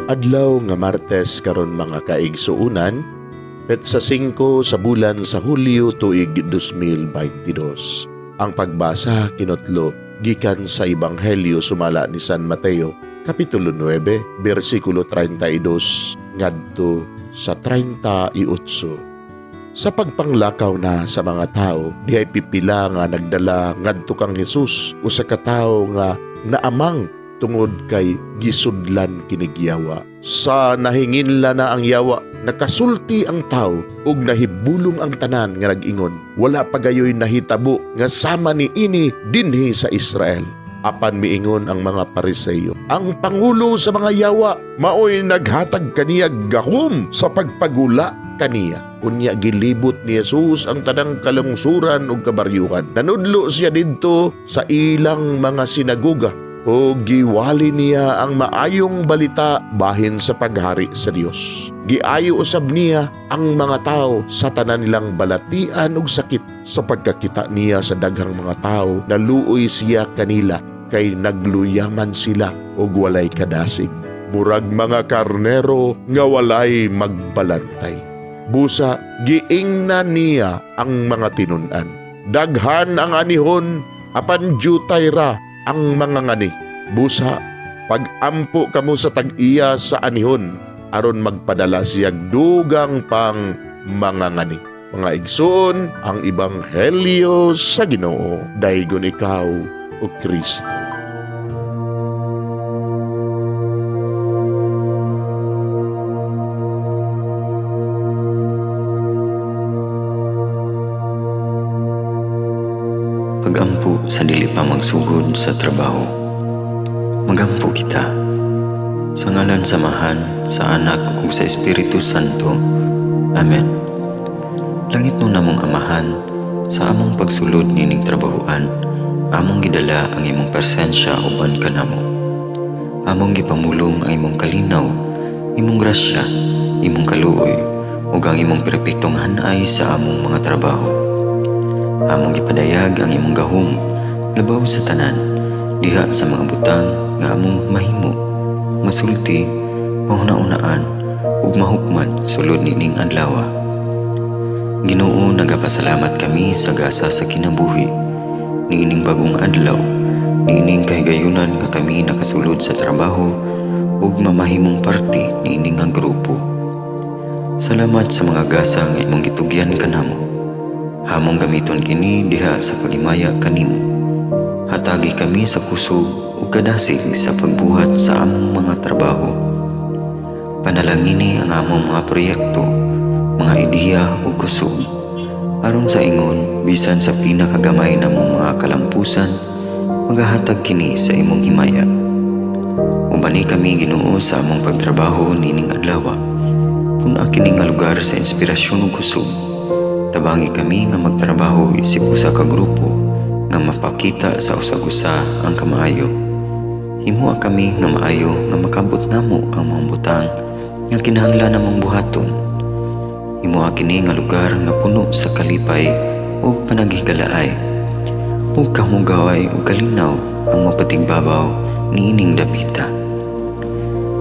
Adlaw nga Martes karon mga kaigsuunan, petsa 5 sa bulan sa Hulyo tuig 2022. Ang pagbasa kinotlo gikan sa Ebanghelyo sumala ni San Mateo, Kapitulo 9, versikulo 32 ngadto sa 38. Sa pagpanglakaw na sa mga tao, dihay pipila nga nagdala ngadto kang Hesus, usa ka tawo nga naamang tungod kay gisudlan kinig yawa. Sa nahinginla na ang yawa, nakasulti ang tao ug nahibulong ang tanan nga nag-ingon, wala pagayoy nahitabo nga sama ni ini dinhi sa Israel. Apan miingon ang mga Pariseo, ang pangulo sa mga yawa maoy naghatag kaniya gahom sa pagpagula kaniya. Unya gilibot ni Jesus ang tanang kalungsuran ug kabaryuhan. Nanudlo siya didto sa ilang mga sinagoga o giwali niya ang maayong balita bahin sa paghari sa Dios. Giayo usab niya ang mga tao sa tanan nilang balatian ug sakit. Sa pagkakita niya sa daghang mga tao, naluoy siya kanila kay nagluyaman sila ug walay kadasig. Murag mga karnero nga walay magbalantay. Busa giingna niya ang mga tinun-an. Daghan ang anihon apan jutay ra ang mga ngani. Busa, pag-ampo kamo sa tag-iya sa anihon, aron magpadala siyag dugang pang mga ngani. Mga igsoon, ang Ebanghelyo sa Ginoo, daygon ikaw o Kristo. Pagampo sa dili pa magsugod sa trabaho. Magampo kita sa ngalan samahan sa Anak ug sa Espiritu Santo. Amen. Langit no namong Amahan, sa among pagsulod nining trabahoan, among gidala ang imong presensya uban kanamo. Among gipamulong ang imong kalinaw, imong grasya, imong kaluoy ug ang imong perpektong hanay sa among mga trabaho. Among gipadayag ang imong gahom labaw sa tanan diha sa mga butang nga among mahimo, masulti, mahuna-unaan ug mahukman sulod nining adlaw. Ginoo, nagapasalamat kami sa gasa sa kinabuhi niining bagong adlaw, niining kahigayunan nga kami nakasulod sa trabaho ug mamahimong parte niining nga grupo. Salamat sa mga gasa nga imong gitugyan kanamo. Hamong gamiton kini diha sa pagimaya kanimo. Hatagi kami sa kusog ug kadasig sa pagbuhat sa among mga trabaho. Panalangini ang among mga proyekto, mga ideya ug kusog. Aron sa ingon, bisan sa pinakagamay namong mga kalampusan, magahatag kini sa imong himaya. Ubani kami Ginoo sa among pagtrabaho nining adlaw. Puna kini nga lugar sa inspirasyon ug kusog. Tabangi kami nga magtrabaho isip usa ka grupo nga mapakita sa usag-usa ang kamaayo. Himuha kami nga maayo nga makabot namo ang mga butang nga kinahanglan namong buhaton. Himuha kini nga lugar nga puno sa kalipay ug panagihigalaay. Ug kamugaway ug kalinaw ang mapatigbabaw niining dapita.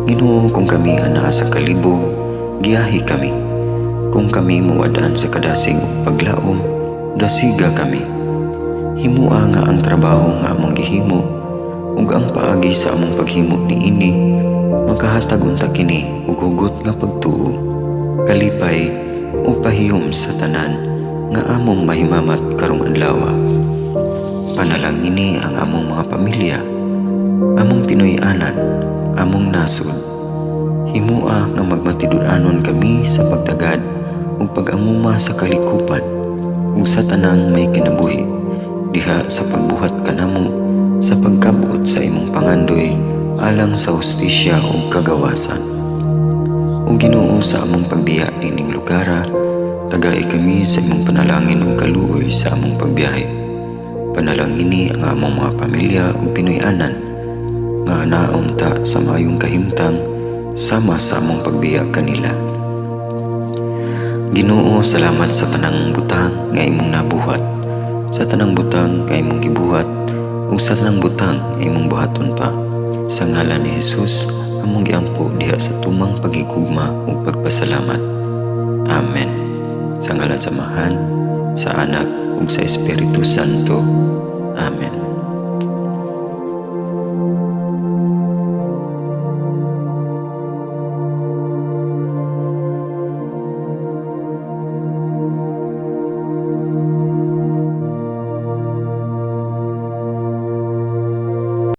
Ginoo, kung kami anaa sa kalibog, giyahi kami. Kung kami muwadaan sa kadasig ug paglaom, dasiga kami. Himua nga ang trabaho nga among gihimo ug ang paagi sa among paghimo niini makahatag unta kini ug hugot nga pagtuo, kalipay ug pahiyom sa tanan nga among mahimamat karong adlaw. Panalangini ang among mga pamilya, among Pinoy-anan, among nasod. Himua nga magmatidud-anon kami sa pagtagad ug pag-amuma sa kalikupan ug sa tanang may kinabuhi diha sa pagbuhat kanamo sa pagkabot sa imong pangandoy alang sa hustisya ug kagawasan. O Ginoo, sa among pagbiya nining lugar, tagay kami sa imong panalangin ug kaluoy sa among pagbiyahe. Panalangini ang among mga pamilya ug Pinoy-anan nga anaon ta sa maayong kahimtang sama sa among pagbiya kanila. Ginoo, salamat sa tanang butang nga imong nabuhat, sa tanang butang nga imong gibuhat ug sa tanang butang nga imong buhaton pa. Sa ngalan ni Jesus, among giampo diha sa tumang pagigugma ug pagpasalamat. Amen. Sa ngalan sa Amahan, sa Anak ug sa Espiritu Santo. Amen.